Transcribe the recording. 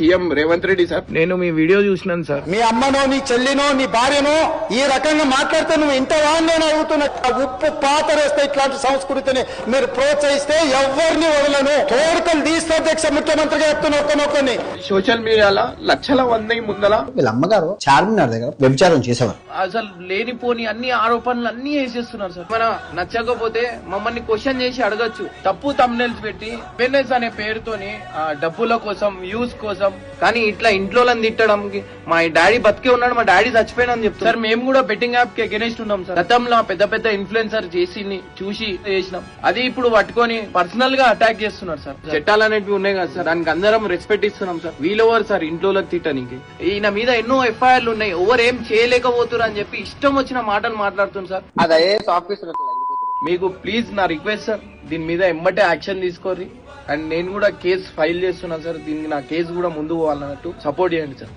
CM Revanth Reddy sir, నేను మీ video చూసినాను sir. మీ అమ్మనో నీ చెల్లినో నీ భార్యనో ఈ రకంగా మాట్లాడితే నువ్వు ఇంతవా నేను అడుగుతున్నా. ఉప్పు పాతరేస్తే ఇట్లాంటి సంస్కృతిని మీరు ప్రోత్సహిస్తే ఎవరిని వదలను. తోడుకలు తీస్తే అధ్యక్ష ముఖ్యమంత్రిగా చెప్తున్నా ఒక్కనొక్కని. సోషల్ మీడియాలో లక్షల మంది ముందల వీళ్ళ అమ్మగారు చార్మినార్ దగ్గర వ్యభిచారం చేసేవారు. అసలు లేనిపోని అన్ని ఆరోపణలు అన్ని వేసేస్తున్నారు సార్. మన నచ్చకపోతే మమ్మల్ని క్వశ్చన్ చేసి అడగచ్చు. తప్పు తమ్నెల్స్ పెట్టి ఫెయిర్నెస్ అనే పేరుతోని డబ్బుల కోసం వ్యూస్ కోసం, కానీ ఇట్లా ఇంట్లో తిట్టడానికి మా డాడీ బతికే ఉన్నాడు, మా డాడీ చచ్చిపోయినా అని చెప్తారు సార్. మేము కూడా బెట్టింగ్ యాప్ కి అగెనిస్ట్ ఉన్నాం సార్. గతంలో పెద్ద పెద్ద ఇన్ఫ్లుయెన్సర్ చేసి చూసి చేసినాం, అది ఇప్పుడు పట్టుకొని పర్సనల్ గా అటాక్ చేస్తున్నారు సార్. చట్టాలు అనేవి ఉన్నాయి కదా సార్, దానికి అందరం రెస్పెక్ట్ ఇస్తున్నాం సార్. వీళ్ళెవరు సార్ ఇంట్లో తిట్టడానికి? ఈయన మీద ఎన్నో ఎఫ్ఐఆర్లు ఉన్నాయి, ఎవరు ఏం చేయలేకపోతున్నారు అని చెప్పి ఇష్టం వచ్చిన మాటలు మాట్లాడుతున్నారు సార్. అదే ఆఫీసర్ మీకు ప్లీజ్ నా రిక్వెస్ట్ సార్, దీని మీద ఎమ్మటే యాక్షన్ తీసుకోర్రి. అండ్ నేను కూడా కేసు ఫైల్ చేస్తున్నాను సార్. దీనికి నా కేసు కూడా ముందుకు పోవాలన్నట్టు సపోర్ట్ చేయండి సార్.